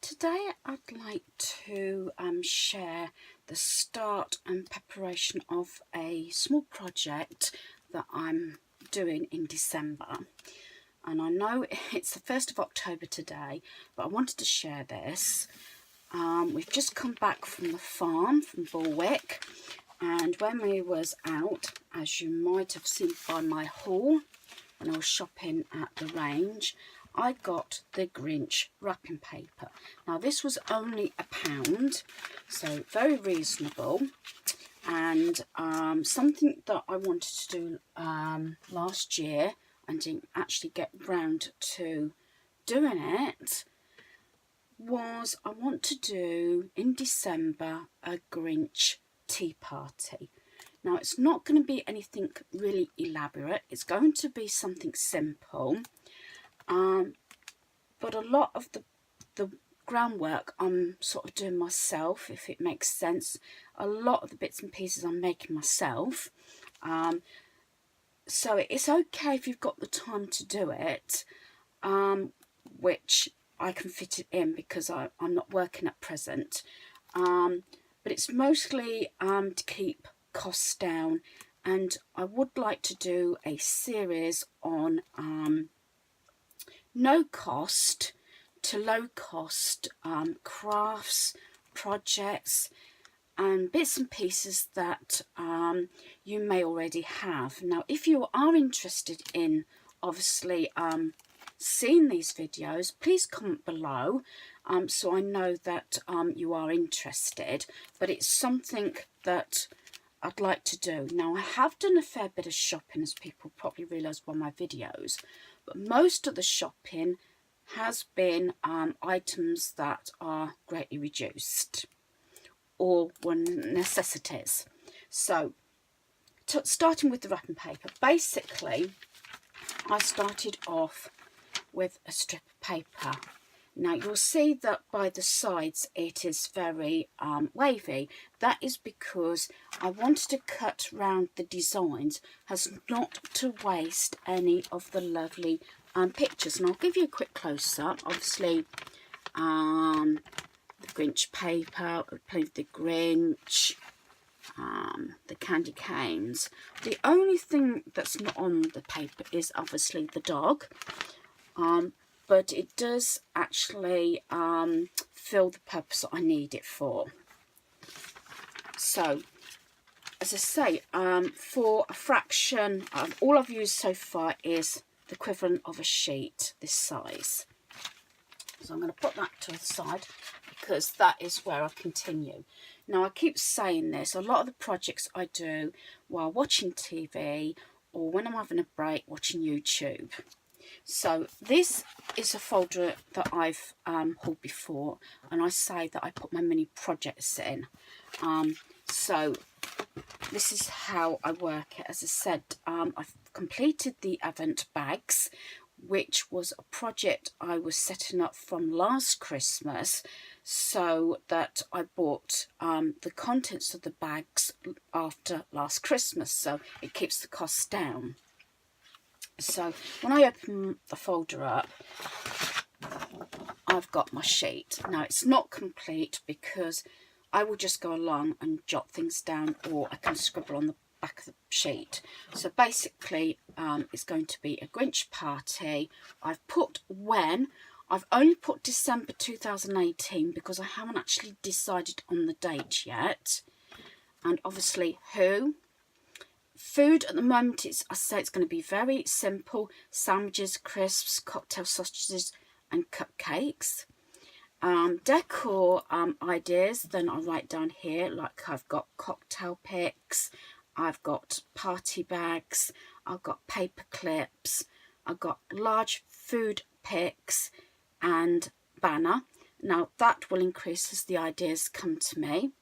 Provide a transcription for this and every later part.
Today I'd like to share the start and preparation of a small project that I'm doing in December. And I know it's the 1st of October today, but I wanted to share this. We've just come back from the farm, from Borwick, and when we was out, as you might have seen by my haul, when I was shopping at the range, I got the Grinch wrapping paper. Now this was only £1, so very reasonable, and something that I wanted to do last year and didn't actually get round to doing it was I want to do in December a Grinch tea party. Now it's not going to be anything really elaborate, it's going to be something simple. But a lot of the groundwork I'm sort of doing myself, if it makes sense. A lot of the bits and pieces I'm making myself. So it's okay if you've got the time to do it, which I can fit it in because I'm not working at present. But it's mostly to keep costs down, and I would like to do a series on no cost to low cost crafts, projects and bits and pieces that you may already have. Now if you are interested in obviously seeing these videos, please comment below so I know that you are interested, but it's something that I'd like to do. Now I have done a fair bit of shopping, as people probably realise by my videos, but most of the shopping has been items that are greatly reduced or were necessities. So starting with the wrapping paper, basically I started off with a strip of paper. Now you'll see that by the sides it is very wavy. That is because I wanted to cut round the designs as not to waste any of the lovely pictures. And I'll give you a quick close-up. Obviously the Grinch paper, played the Grinch, the candy canes. The only thing that's not on the paper is obviously the dog. But it does actually fill the purpose that I need it for. So, as I say, for a fraction, all I've used so far is the equivalent of a sheet this size. So I'm going to put that to the side because that is where I continue. Now I keep saying this, a lot of the projects I do while watching TV or when I'm having a break watching YouTube. So this is a folder that I've hauled before, and I say that I put my mini projects in. So this is how I work it. As I said, I've completed the Advent bags, which was a project I was setting up from last Christmas, so that I bought the contents of the bags after last Christmas, so it keeps the costs down. So when I open the folder up, I've got my sheet. Now it's not complete because I will just go along and jot things down, or I can scribble on the back of the sheet. So basically it's going to be a Grinch party. I've put when. I've only put December 2018 because I haven't actually decided on the date yet. And obviously who. Food at the moment, I say it's going to be very simple. Sandwiches, crisps, cocktail sausages and cupcakes. Decor ideas, then I write down here, like I've got cocktail picks, I've got party bags, I've got paper clips, I've got large food picks and banner. Now that will increase as the ideas come to me.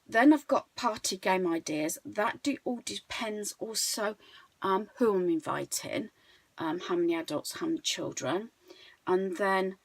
Then I've got party game ideas. That all depends also who I'm inviting, how many adults, how many children. And then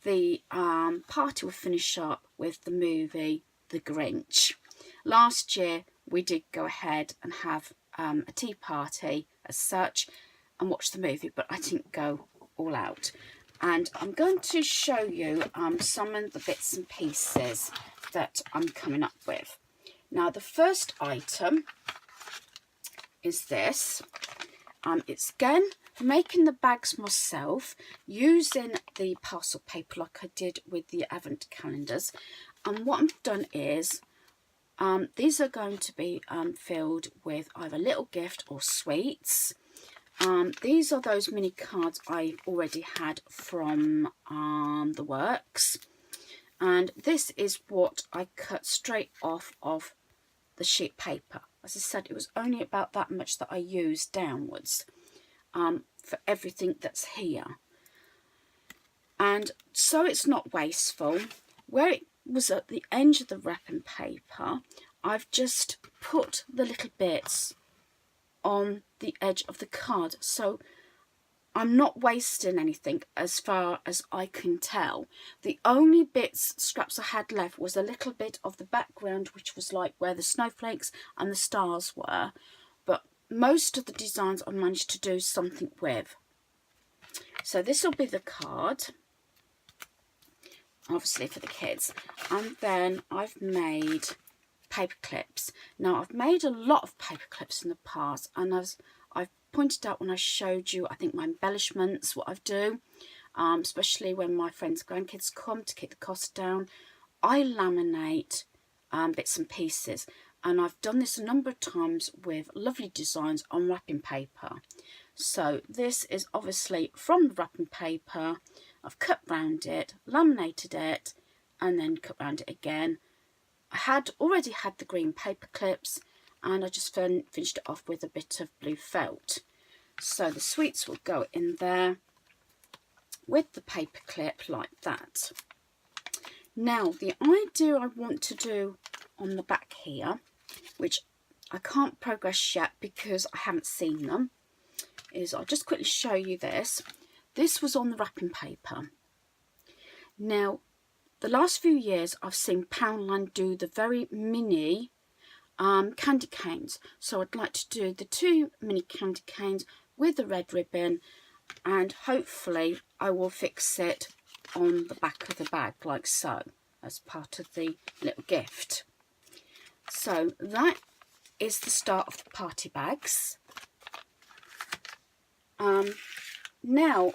the party will finish up with the movie The Grinch. Last year we did go ahead and have a tea party as such and watch the movie, but I didn't go all out. And I'm going to show you some of the bits and pieces that I'm coming up with. Now, the first item is this. It's again making the bags myself using the parcel paper like I did with the advent calendars. And what I've done is these are going to be filled with either little gift or sweets. These are those mini cards I've already had from the works, and this is what I cut straight off of the sheet paper. As I said, it was only about that much that I used downwards for everything that's here, and so it's not wasteful. Where it was at the edge of the wrapping paper, I've just put the little bits on the edge of the card, so I'm not wasting anything as far as I can tell. The only scraps I had left was a little bit of the background, which was like where the snowflakes and the stars were, but most of the designs I managed to do something with. So this will be the card, obviously for the kids, and then I've made paper clips. Now, I've made a lot of paper clips in the past, and as I've pointed out when I showed you, I think, my embellishments, what I do, especially when my friends' grandkids come to keep the cost down, I laminate bits and pieces, and I've done this a number of times with lovely designs on wrapping paper. So this is obviously from the wrapping paper. I've cut round it, laminated it, and then cut round it again. I had already had the green paper clips, and I just finished it off with a bit of blue felt. So the sweets will go in there with the paper clip like that. Now, the idea I want to do on the back here, which I can't progress yet because I haven't seen them, is I'll just quickly show you this. This was on the wrapping paper. Now, the last few years I've seen Poundland do the very mini candy canes. So I'd like to do the 2 mini candy canes with the red ribbon, and hopefully I will fix it on the back of the bag like so, as part of the little gift. So that is the start of the party bags. Now,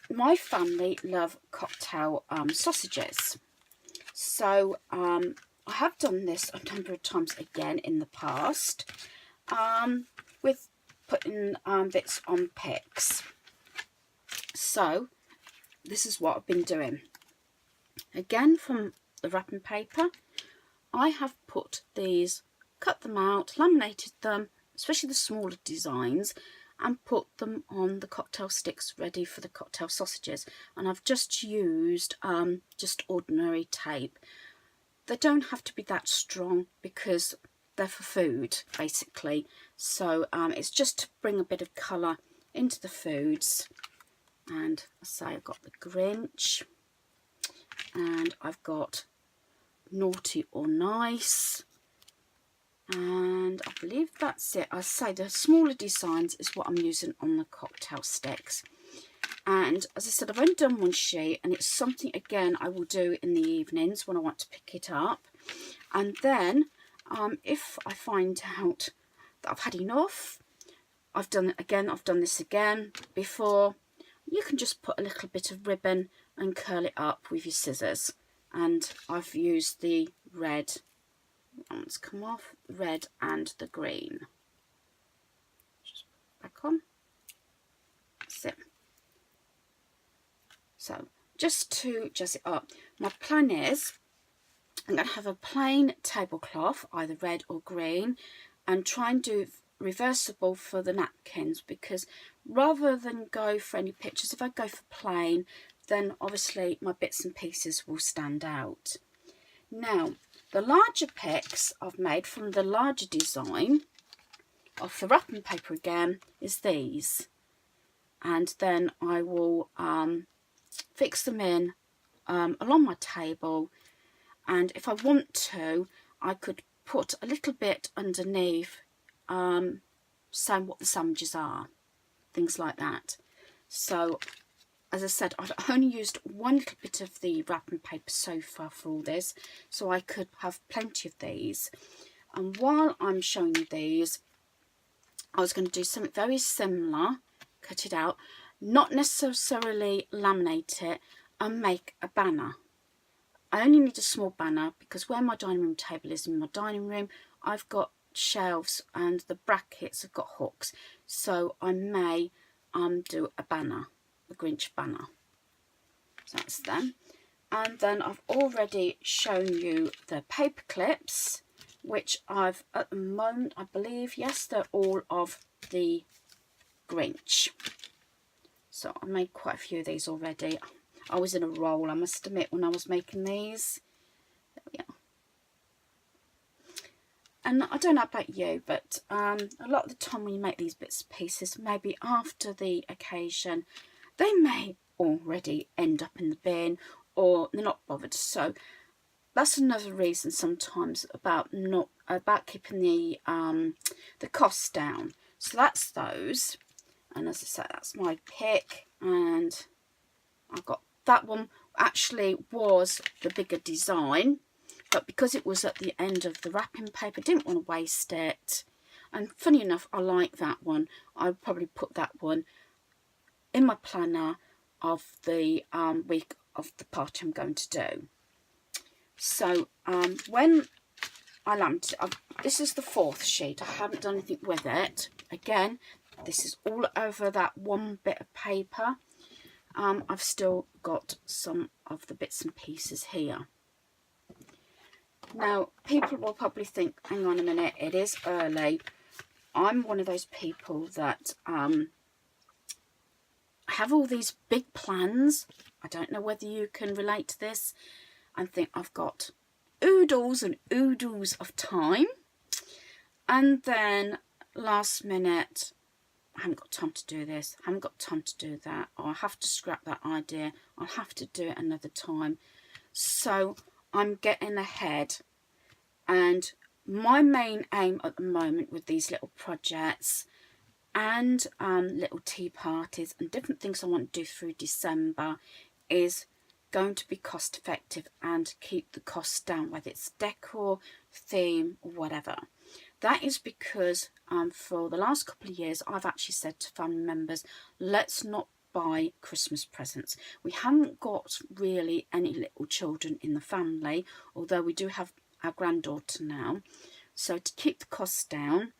my family love cocktail sausages, so I have done this a number of times again in the past with putting bits on picks. So this is what I've been doing. Again, from the wrapping paper, I have put these, cut them out, laminated them, especially the smaller designs, and put them on the cocktail sticks ready for the cocktail sausages. And I've just used just ordinary tape. They don't have to be that strong because they're for food, basically. So it's just to bring a bit of colour into the foods. And I say I've got the Grinch, and I've got Naughty or Nice, and I believe that's it. I say the smaller designs is what I'm using on the cocktail sticks. And as I said, I've only done one sheet, and it's something again I will do in the evenings when I want to pick it up. And then if I find out that I've had enough, I've done this again before, you can just put a little bit of ribbon and curl it up with your scissors. And I've used the red, let's come off, the red and the green. Just put it back on. That's it. So just to jazz it up, my plan is I'm going to have a plain tablecloth, either red or green, and try and do reversible for the napkins, because rather than go for any pictures, if I go for plain, then obviously my bits and pieces will stand out. Now, the larger picks I've made from the larger design off the wrapping paper again is these, and then I will fix them in along my table, and if I want to, I could put a little bit underneath saying what the sandwiches are, things like that. So as I said, I've only used one little bit of the wrapping paper so far for all this, so I could have plenty of these. And while I'm showing you these, I was going to do something very similar, cut it out, not necessarily laminate it, and make a banner. I only need a small banner because where my dining room table is in my dining room, I've got shelves and the brackets have got hooks, so I may do a banner, a Grinch banner. So that's them. And then I've already shown you the paper clips, which I've at the moment, I believe, yes, they're all of the Grinch. So I made quite a few of these already. I was in a roll, I must admit, when I was making these. There we are. And I don't know about you, but a lot of the time when you make these bits and pieces, maybe after the occasion, they may already end up in the bin, or they're not bothered. So that's another reason sometimes about keeping the costs down. So that's those, and as I said, that's my pick, and I got that one. Actually was the bigger design, but because it was at the end of the wrapping paper, didn't want to waste it. And funny enough, I like that one. I'll probably put that one in my planner of the week of the party I'm going to do. So when I laminated it, this is the 4th sheet. I haven't done anything with it. Again, this is all over that one bit of paper. I've still got some of the bits and pieces here. Now, people will probably think, hang on a minute, it is early. I'm one of those people that have all these big plans. I don't know whether you can relate to this, and think I've got oodles and oodles of time, and then last minute, I haven't got time to do this, I haven't got time to do that, or I have to scrap that idea, I'll have to do it another time. So I'm getting ahead, and my main aim at the moment with these little projects and little tea parties and different things I want to do through December is going to be cost effective and keep the costs down, whether it's decor, theme, or whatever. That is because for the last couple of years I've actually said to family members, let's not buy Christmas presents. We haven't got really any little children in the family, although we do have our granddaughter now. So to keep the costs down,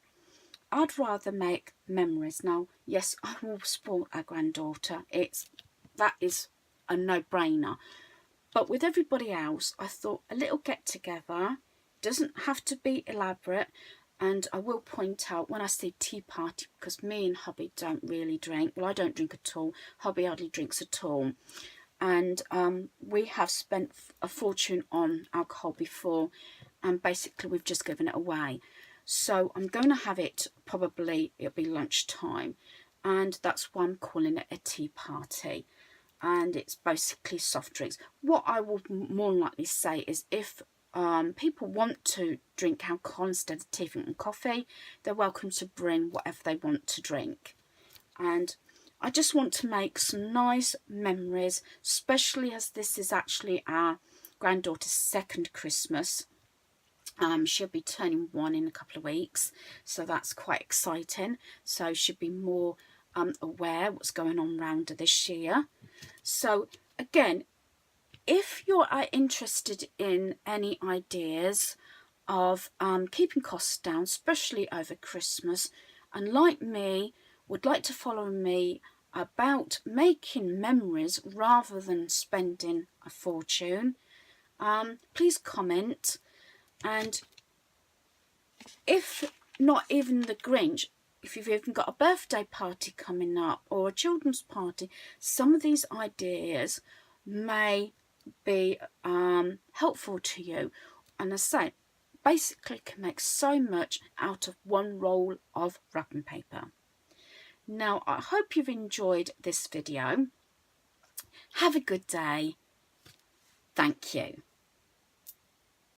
I'd rather make memories. Now, yes, I will spoil our granddaughter. That is a no-brainer. But with everybody else, I thought a little get-together doesn't have to be elaborate. And I will point out when I say tea party, because me and hubby don't really drink. Well, I don't drink at all. Hubby hardly drinks at all. And we have spent a fortune on alcohol before, and basically we've just given it away. So I'm going to have it, probably it'll be lunchtime, and that's why I'm calling it a tea party. And it's basically soft drinks. What I would more likely say is if people want to drink alcohol instead of tea and coffee, they're welcome to bring whatever they want to drink. And I just want to make some nice memories, especially as this is actually our granddaughter's 2nd Christmas. She'll be turning 1 in a couple of weeks, so that's quite exciting. So she'll be more aware what's going on around her this year. So again, if you're interested in any ideas of keeping costs down, especially over Christmas, and like me, would like to follow me about making memories rather than spending a fortune, please comment. And if not even the Grinch, if you've even got a birthday party coming up or a children's party, some of these ideas may be helpful to you. And as I say, basically can make so much out of one roll of wrapping paper. Now, I hope you've enjoyed this video. Have a good day. Thank you.